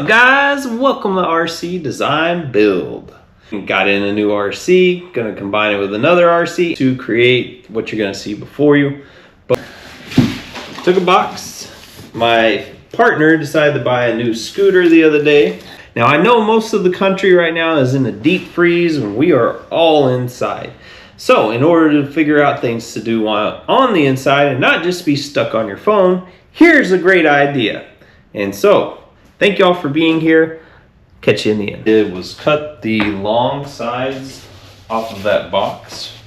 Guys, welcome to RC Design Build. Got in a new RC, gonna combine it with another RC to create what you're gonna see before you. But took a box. My partner decided to buy a new scooter the other day. Now I know most of the country right now is in a deep freeze and we are all inside. So in order to figure out things to do while on the inside and not just be stuck on your phone, here's a great idea. And so, thank y'all for being here. Catch you in the end. It was cut the long sides off of that box.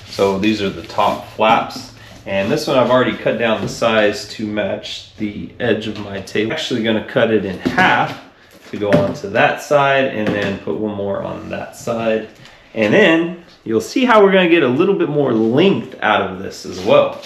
So these are the top flaps. And this one I've already cut down the size to match the edge of my table. I'm actually gonna cut it in half to go onto that side and then put one more on that side. And then you'll see how we're gonna get a little bit more length out of this as well.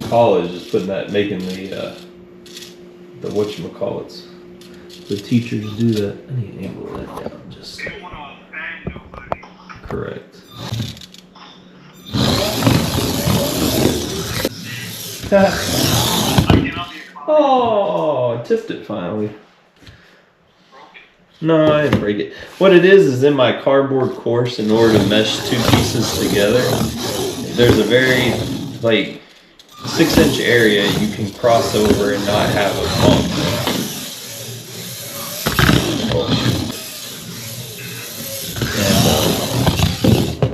College is putting that, making the whatchamacallits. The teachers do that. I need to angle that down just correct. Oh, I tipped it finally. No, I didn't break it. What it is in my cardboard course, in order to mesh two pieces together, there's a very, like, 6-inch area you can cross over and not have a bump.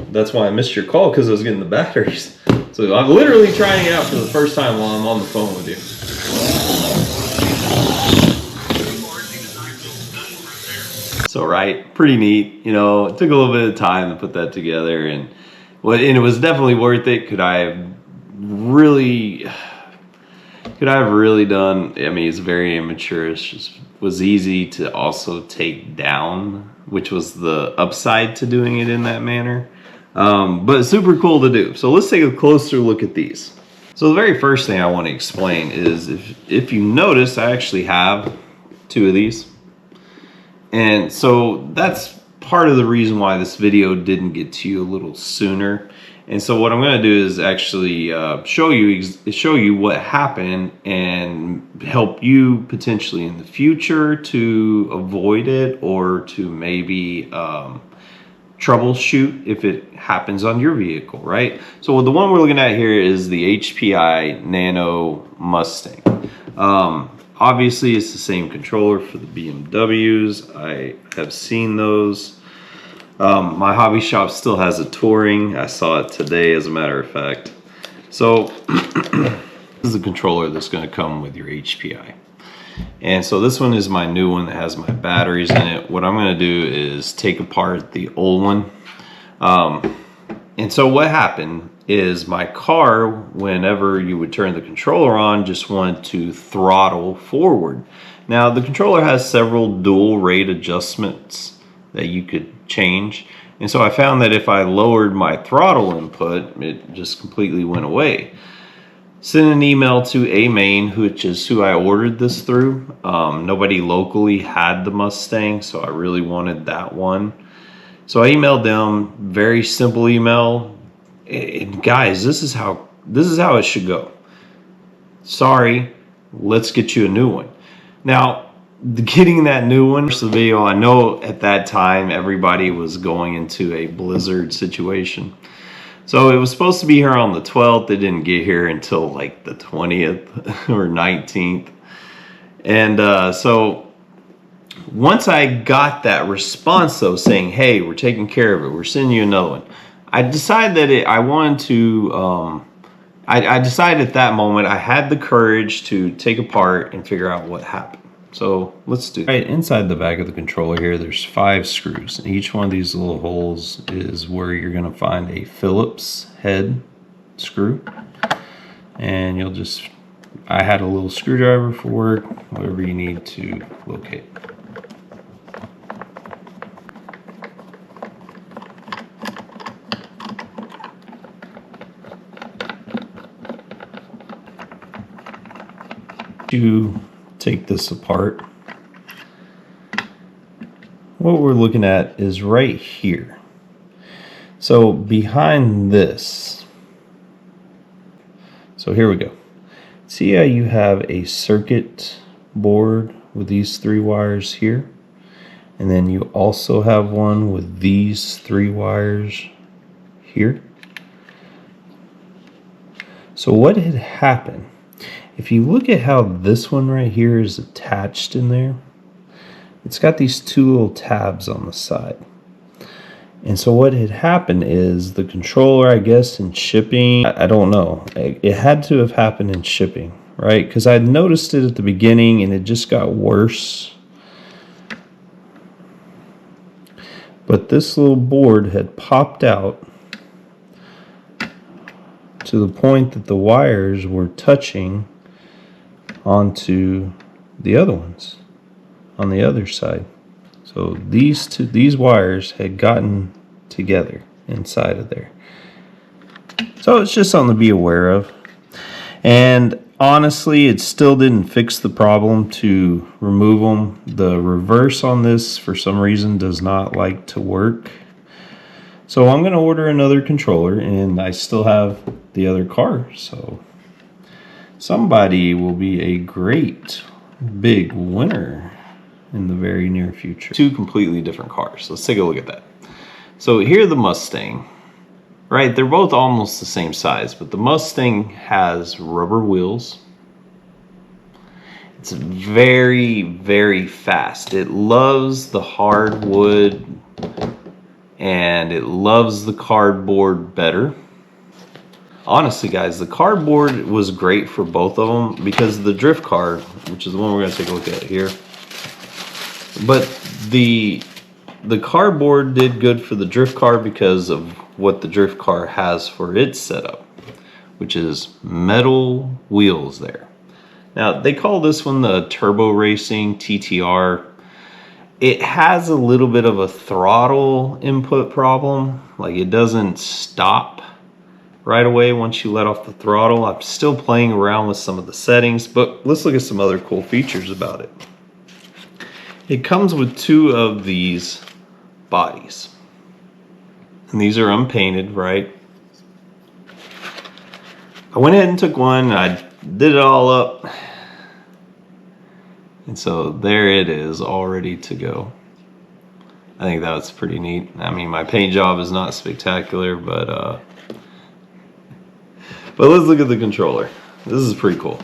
And that's why I missed your call, because I was getting the batteries. So I'm literally trying it out for the first time while I'm on the phone with you. So right, pretty neat. You know, it took a little bit of time to put that together, and it was definitely worth it. Could I have really done, I mean, it's very immature. It just was easy to also take down, which was the upside to doing it in that manner. But super cool to do. So let's take a closer look at these. So the very first thing I want to explain is, if you notice, I actually have two of these. And so that's part of the reason why this video didn't get to you a little sooner. And so what I'm going to do is actually show you what happened and help you potentially in the future to avoid it, or to maybe troubleshoot if it happens on your vehicle, right? So the one we're looking at here is the HPI Nano Mustang. Obviously it's the same controller for the BMWs. I have seen those. My hobby shop still has a touring. I saw it today, as a matter of fact. So this is the controller that's going to come with your HPI. And so this one is my new one that has my batteries in it. What I'm going to do is take apart the old one. And so what happened is my car, whenever you would turn the controller on, just wanted to throttle forward. Now the controller has several dual rate adjustments that you could change, And so I found that if I lowered my throttle input, it just completely went away. Sent an email to A Main, which is who I ordered this through. Nobody locally had the Mustang, so I really wanted that one. So I emailed them, very simple email. And guys, this is how it should go. Sorry, let's get you a new one. Now, getting that new one for the video, I know at that time everybody was going into a blizzard situation. So it was supposed to be here on the 12th. It didn't get here until like the 20th or 19th. And so once I got that response though, saying, hey, we're taking care of it, we're sending you another one, I decided that I wanted to, I decided at that moment I had the courage to take apart and figure out what happened. So let's do it. Right inside the back of the controller here, there's 5 screws. And each one of these little holes is where you're going to find a Phillips head screw. And you'll just, I had a little screwdriver for work, whatever you need to locate. To take this apart, what we're looking at is right here. So behind this, so here we go. See how you have a circuit board with these 3 wires here, and then you also have one with these 3 wires here. So what had happened, if you look at how this one right here is attached in there, it's got these 2 little tabs on the side. And so what had happened is the controller, I guess, in shipping, I don't know, it had to have happened in shipping, right? Because I noticed it at the beginning and it just got worse. But this little board had popped out to the point that the wires were touching onto the other ones on the other side. So these wires had gotten together inside of there. So it's just something to be aware of. And honestly, it still didn't fix the problem to remove them. The reverse on this, for some reason, does not like to work. So I'm going to order another controller, and I still have the other car. So somebody will be a great big winner in the very near future. 2 completely different cars. Let's take a look at that. So here the Mustang, right? They're both almost the same size, but the Mustang has rubber wheels. It's very, very fast. It loves the hardwood and it loves the cardboard better. Honestly, guys, the cardboard was great for both of them because the drift car, which is the one we're going to take a look at here, but the cardboard did good for the drift car because of what the drift car has for its setup, which is metal wheels there. Now, they call this one the Turbo Racing TTR. It has a little bit of a throttle input problem. Like, it doesn't stop right away once you let off the throttle. I'm still playing around with some of the settings, but let's look at some other cool features about it. It comes with 2 of these bodies. And these are unpainted, right? I went ahead and took one, and I did it all up. And so there it is, all ready to go. I think that's pretty neat. I mean, my paint job is not spectacular, but let's look at the controller. This is pretty cool.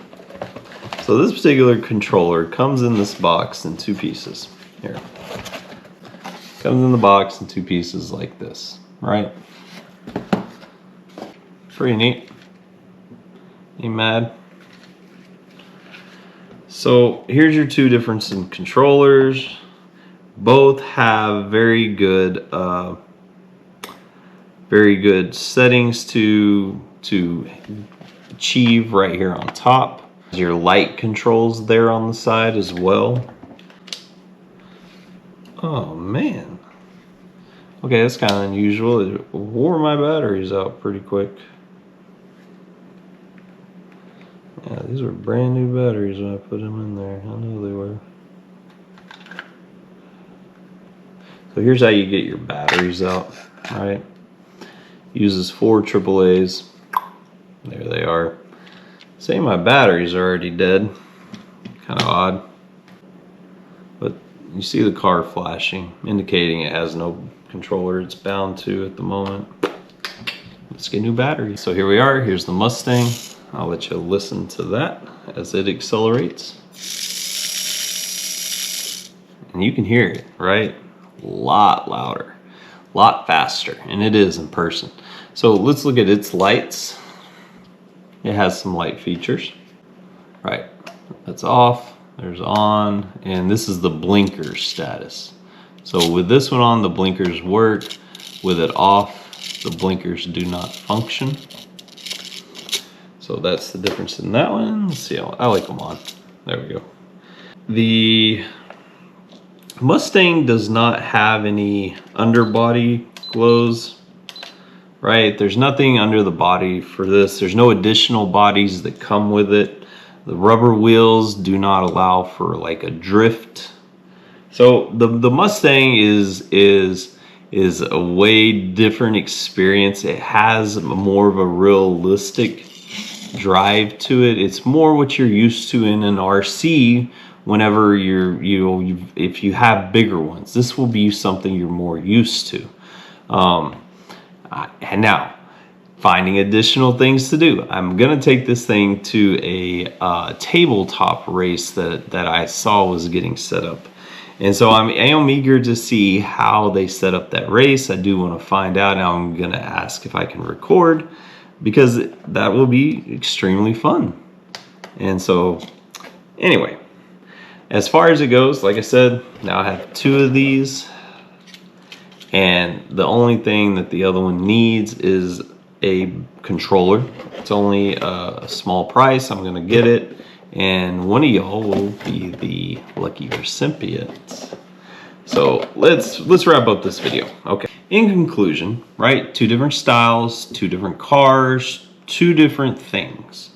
So this particular controller comes in this box in 2 pieces. Here. Comes in the box in 2 pieces like this, right? Pretty neat. Ain't mad. So here's your 2 different controllers. Both have very good settings to achieve right here on top. Your light controls there on the side as well. Oh man. Okay, that's kind of unusual. It wore my batteries out pretty quick. Yeah, these were brand new batteries when I put them in there. I know they were. So here's how you get your batteries out, right? Uses 4 AAAs. There they are. Say my batteries are already dead. Kind of odd. But you see the car flashing, indicating it has no controller it's bound to at the moment. Let's get new batteries. So here we are. Here's the Mustang. I'll let you listen to that as it accelerates. And you can hear it, right? A lot louder, a lot faster, and it is in person. So let's look at its lights. It has some light features. Right, that's off, there's on, and this is the blinker status. So with this one on, the blinkers work. With it off, the blinkers do not function. So that's the difference in that one. Let's see, I like them on. There we go. The Mustang does not have any underbody glows, right? There's nothing under the body for this. There's no additional bodies that come with it. The rubber wheels do not allow for like a drift. So the Mustang is a way different experience. It has more of a realistic drive to it. It's more what you're used to in an RC. Whenever if you have bigger ones, this will be something you're more used to. And now, finding additional things to do. I'm gonna take this thing to a tabletop race that I saw was getting set up. And so I am eager to see how they set up that race. I do want to find out, and I'm gonna ask if I can record, because that will be extremely fun. And so, anyway, as far as it goes, like I said, now I have 2 of these, and the only thing that the other one needs is a controller. It's only a small price. I'm gonna get it, and one of y'all will be the lucky recipient. So let's wrap up this video. Okay. In conclusion, right? 2 different styles, 2 different cars, 2 different things.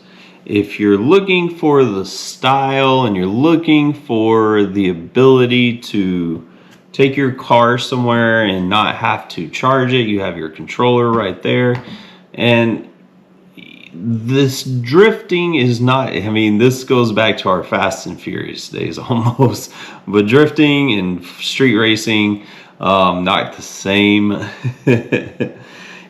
If you're looking for the style and you're looking for the ability to take your car somewhere and not have to charge it, you have your controller right there. And this drifting is not, I mean, this goes back to our Fast and Furious days almost, but drifting and street racing, not the same.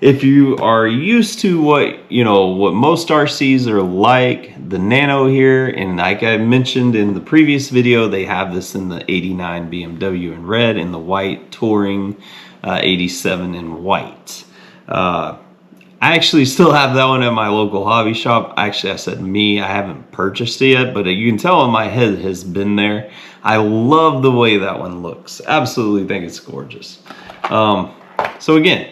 If you are used to what most RCs are like, the Nano here, and like I mentioned in the previous video, they have this in the 89 BMW in red and the white Touring 87 in white. I actually still have that one at my local hobby shop. Actually, I said me, I haven't purchased it yet, but you can tell my head has been there. I love the way that one looks. Absolutely think it's gorgeous. So again,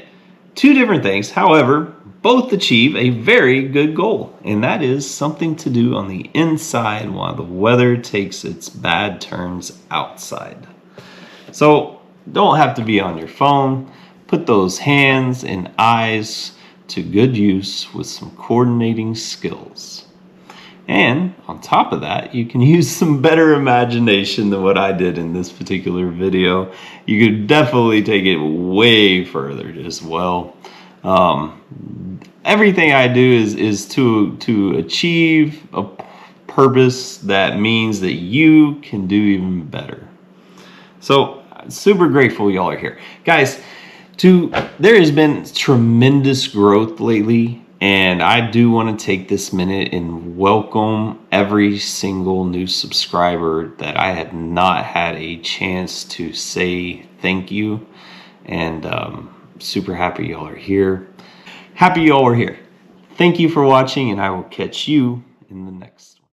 2 different things, however, both achieve a very good goal, and that is something to do on the inside while the weather takes its bad turns outside. So don't have to be on your phone. Put those hands and eyes to good use with some coordinating skills. And on top of that, you can use some better imagination than what I did in this particular video. You could definitely take it way further as well. Everything I do is to achieve a purpose that means that you can do even better. So super grateful y'all are here. Guys, there has been tremendous growth lately, and I do want to take this minute and welcome every single new subscriber that I have not had a chance to say thank you. And super happy y'all are here. Happy y'all are here. Thank you for watching, and I will catch you in the next